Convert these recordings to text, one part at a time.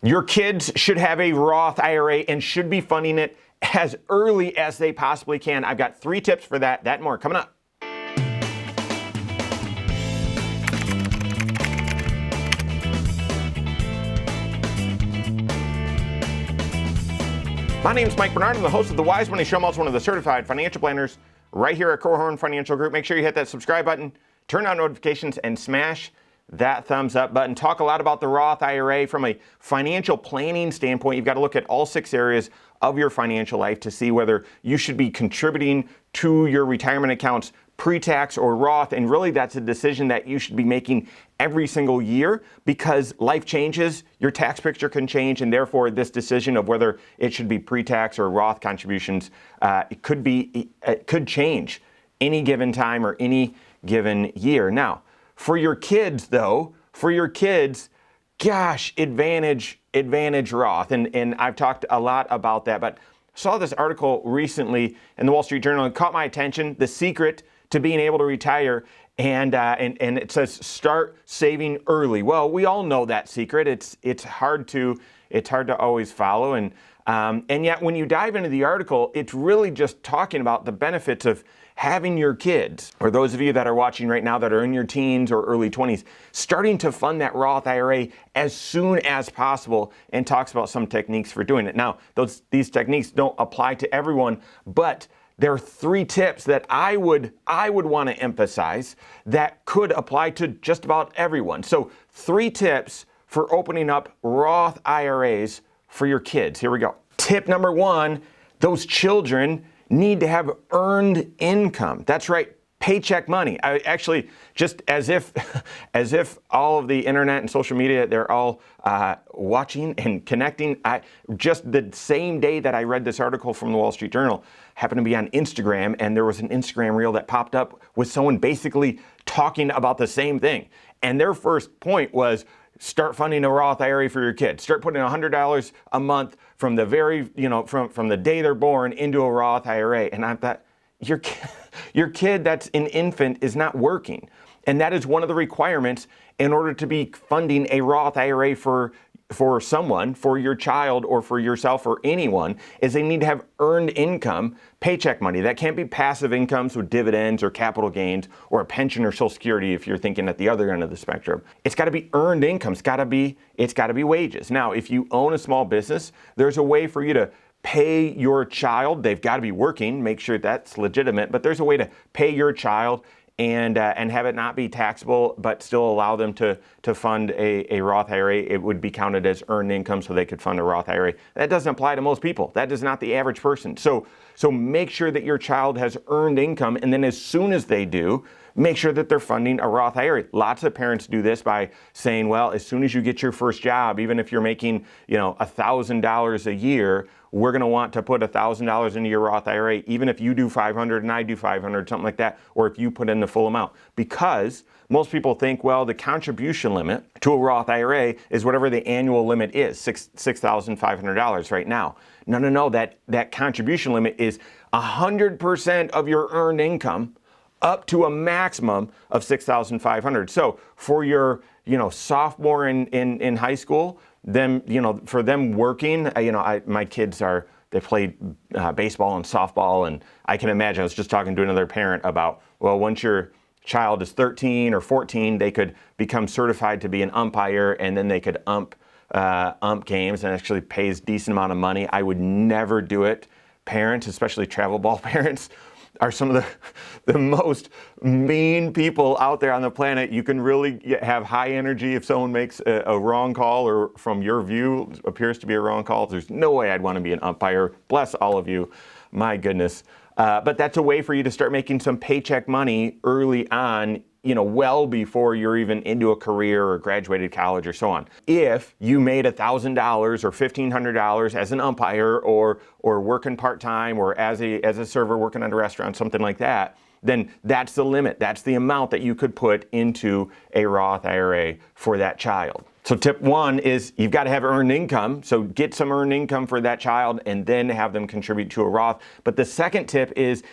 Your kids should have a Roth IRA and should be funding it as early as they possibly can. I've got 3 tips for that and more coming up. My name is Mike Bernard. I'm the host of The Wise Money Show. I'm also one of the certified financial planners right here at Korhorn Financial Group. Make sure you hit that subscribe button, turn on notifications, and smash that thumbs up button. Talk a lot about the Roth IRA from a financial planning standpoint. You've got to look at all 6 areas of your financial life to see whether you should be contributing to your retirement accounts pre-tax or Roth. And really that's a decision that you should be making every single year because life changes, your tax picture can change, and therefore this decision of whether it should be pre-tax or Roth contributions, it could change any given time or any given year. Now, for your kids though, gosh, advantage Roth. And I've talked a lot about that, but saw this article recently in the Wall Street Journal and caught my attention, the secret to being able to retire. And it says start saving early. Well, we all know that secret. It's hard to always follow. And yet when you dive into the article, it's really just talking about the benefits of having your kids, or those of you that are watching right now that are in your teens or early 20s, starting to fund that Roth IRA as soon as possible, and talks about some techniques for doing it. Now, these techniques don't apply to everyone, but there are 3 tips that I would want to emphasize that could apply to just about everyone. So 3 tips for opening up Roth IRAs for your kids. Here we go. Tip number 1, those children need to have earned income. That's right, paycheck money. I actually, just as if all of the internet and social media, they're all watching and connecting. Just the same day that I read this article from the Wall Street Journal, happened to be on Instagram, and there was an Instagram reel that popped up with someone basically talking about the same thing. And their first point was, start funding a Roth IRA for your kids. Start putting $100 a month from the very, from the day they're born into a Roth IRA. And I thought, your kid that's an infant is not working. And that is one of the requirements in order to be funding a Roth IRA for someone, for your child or for yourself or anyone, is they need to have earned income, paycheck money. That can't be passive income, so dividends or capital gains or a pension or Social Security if you're thinking at the other end of the spectrum. It's got to be earned income. It's got to be wages. Now, if you own a small business, there's a way for you to pay your child. They've got to be working, make sure that's legitimate, but there's a way to pay your child and have it not be taxable, but still allow them to fund a Roth IRA. It would be counted as earned income, so they could fund a Roth IRA. That doesn't apply to most people. That is not the average person. So make sure that your child has earned income, and then as soon as they do, make sure that they're funding a Roth IRA. Lots of parents do this by saying, well, as soon as you get your first job, even if you're making $1,000 a year, we're going to want to put $1,000 into your Roth IRA, even if you do 500 and I do 500, something like that, or if you put in the full amount. Because most people think, well, the contribution limit to a Roth IRA is whatever the annual limit is, $6,500 right now. No, that contribution limit is 100% of your earned income up to a maximum of $6,500. So for your, sophomore in high school, for them working, my kids they play baseball and softball, and I can imagine, I was just talking to another parent about, well, once your child is 13 or 14, they could become certified to be an umpire, and then they could ump games, and actually pays decent amount of money. I would never do it. Parents, especially travel ball parents, are some of the most mean people out there on the planet. You can really have high energy if someone makes a wrong call, or from your view appears to be a wrong call. There's no way I'd want to be an umpire. Bless all of you. My goodness. But that's a way for you to start making some paycheck money early on, well before you're even into a career or graduated college or so on. If you made $1,000 or $1,500 as an umpire or working part-time or as a server working at a restaurant, something like that, then that's the limit. That's the amount that you could put into a Roth IRA for that child. So tip 1 is you've got to have earned income. So get some earned income for that child and then have them contribute to a Roth. But the second tip is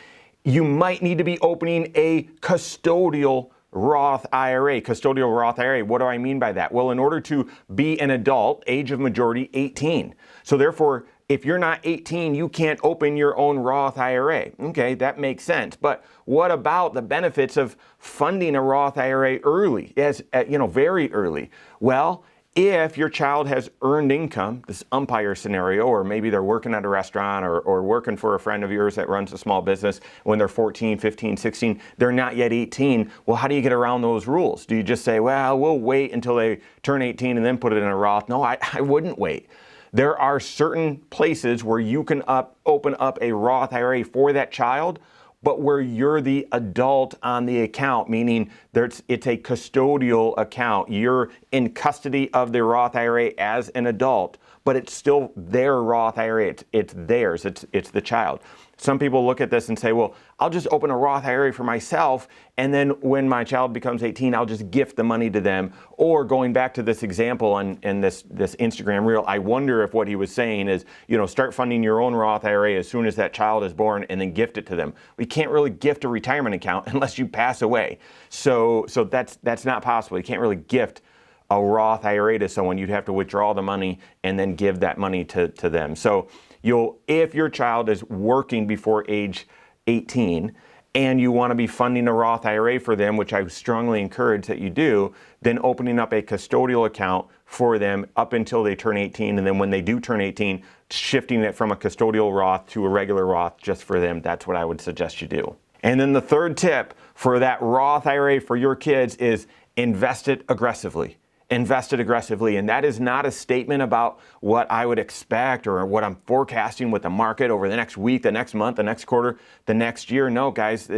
you might need to be opening a custodial Roth IRA, custodial Roth IRA. What do I mean by that? Well, in order to be an adult, age of majority 18. So therefore, if you're not 18, you can't open your own Roth IRA. Okay, that makes sense. But what about the benefits of funding a Roth IRA early, very early? Well, if your child has earned income, this umpire scenario, or maybe they're working at a restaurant or working for a friend of yours that runs a small business when they're 14, 15, 16, they're not yet 18. Well, how do you get around those rules? Do you just say, well, we'll wait until they turn 18 and then put it in a Roth? No, I wouldn't wait. There are certain places where you can open up a Roth IRA for that child, but where you're the adult on the account, meaning it's a custodial account. You're in custody of the Roth IRA as an adult, but it's still their Roth IRA. It's theirs. It's the child. Some people look at this and say, well, I'll just open a Roth IRA for myself, and then when my child becomes 18, I'll just gift the money to them. Or going back to this example in this Instagram reel, I wonder if what he was saying is, start funding your own Roth IRA as soon as that child is born and then gift it to them. We can't really gift a retirement account unless you pass away. So that's not possible. You can't really gift a Roth IRA to someone. You'd have to withdraw the money and then give that money to them. So if your child is working before age 18 and you want to be funding a Roth IRA for them, which I strongly encourage that you do, then opening up a custodial account for them up until they turn 18, and then when they do turn 18, shifting it from a custodial Roth to a regular Roth just for them. That's what I would suggest you do. And then the third tip for that Roth IRA for your kids is invest it aggressively. Invest it aggressively. And that is not a statement about what I would expect or what I'm forecasting with the market over the next week, the next month, the next quarter, the next year. No, guys,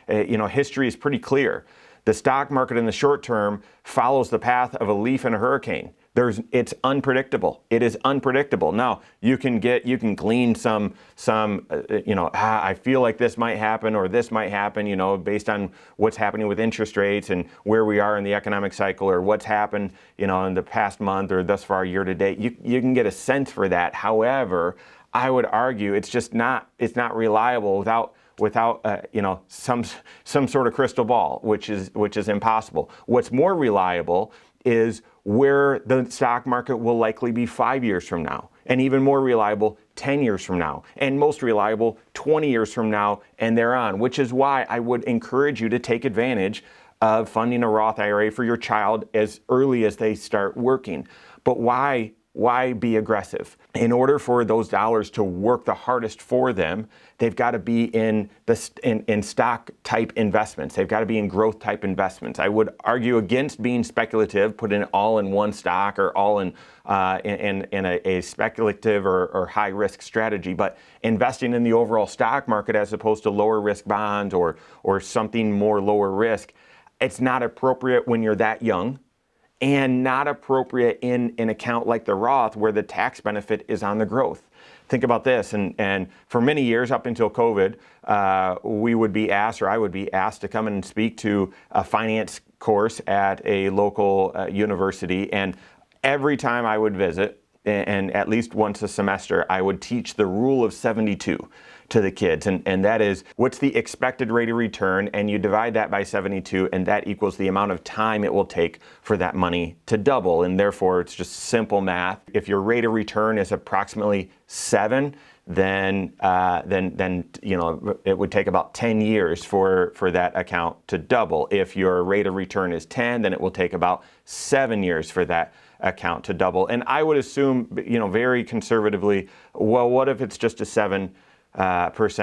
history is pretty clear. The stock market in the short term follows the path of a leaf in a hurricane. It's unpredictable. It is unpredictable. Now, you can glean some I feel like this might happen or this might happen, based on what's happening with interest rates and where we are in the economic cycle or what's happened, in the past month or thus far year to date. You can get a sense for that. However, I would argue it's not reliable without some sort of crystal ball, which is impossible. What's more reliable is where the stock market will likely be 5 years from now, and even more reliable 10 years from now, and most reliable 20 years from now and thereon, which is why I would encourage you to take advantage of funding a Roth IRA for your child as early as they start working. But why be aggressive? In order for those dollars to work the hardest for them, they've got to be in stock type investments. They've got to be in growth type investments. I would argue against being speculative, put it all in one stock or all in a speculative or high risk strategy, but investing in the overall stock market as opposed to lower risk bonds or something more lower risk, it's not appropriate when you're that young. And not appropriate in an account like the Roth where the tax benefit is on the growth. Think about this, and for many years up until COVID, we would be asked, or I would be asked to come and speak to a finance course at a local university, and every time I would visit, and at least once a semester, I would teach the rule of 72 to the kids, and that is, what's the expected rate of return, and you divide that by 72, and that equals the amount of time it will take for that money to double, and therefore it's just simple math. If your rate of return is approximately 7, then it would take about 10 years for that account to double. If your rate of return is 10, then it will take about 7 years for that account to double. And I would assume, very conservatively, well, what if it's just a 7%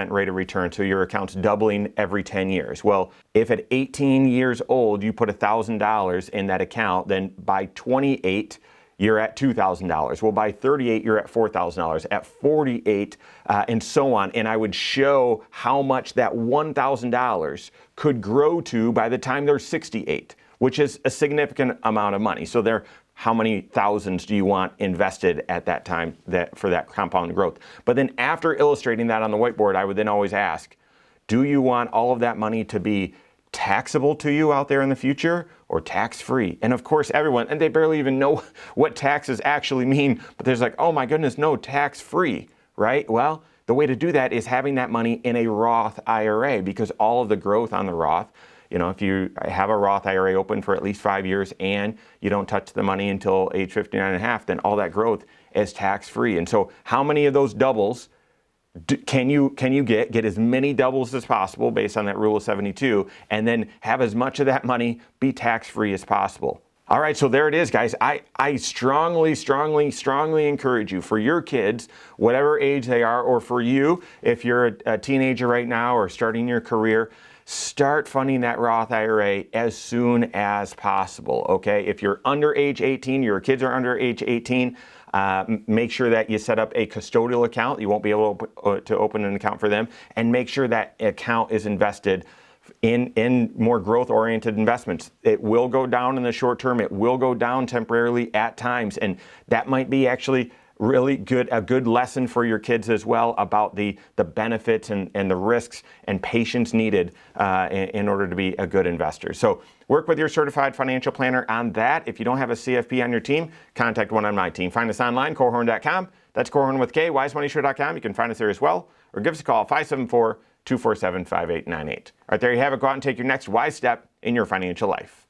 rate of return, so your account's doubling every 10 years? Well, if at 18 years old you put $1,000 in that account, then by 28 you're at $2,000. Well, by 38 you're at $4,000. At 48, and so on. And I would show how much that $1,000 could grow to by the time they're 68, which is a significant amount of money. So how many thousands do you want invested at that time for that compound growth? But then after illustrating that on the whiteboard, I would then always ask, do you want all of that money to be taxable to you out there in the future or tax-free? And of course, everyone, and they barely even know what taxes actually mean, but there's like, oh my goodness, no, tax-free, right? Well, the way to do that is having that money in a Roth IRA, because all of the growth on the Roth, if you have a Roth IRA open for at least 5 years and you don't touch the money until age 59 and a half, then all that growth is tax-free. And so how many of those doubles can you get as many doubles as possible based on that rule of 72, and then have as much of that money be tax-free as possible? All right, so there it is, guys. I strongly encourage you, for your kids, whatever age they are, or for you, if you're a teenager right now or starting your career, start funding that Roth IRA as soon as possible, okay? If you're under age 18, your kids are under age 18, make sure that you set up a custodial account. You won't be able to open an account for them, and make sure that account is invested in more growth-oriented investments. It will go down in the short term. It will go down temporarily at times, and that might be actually really a good lesson for your kids as well about the benefits and the risks and patience needed in order to be a good investor. So work with your certified financial planner on that. If you don't have a CFP on your team, contact one on my team. Find us online, Korhorn.com. That's Korhorn with K, wisemoneyshow.com. You can find us there as well, or give us a call, 574-247-5898. All right, there you have it. Go out and take your next wise step in your financial life.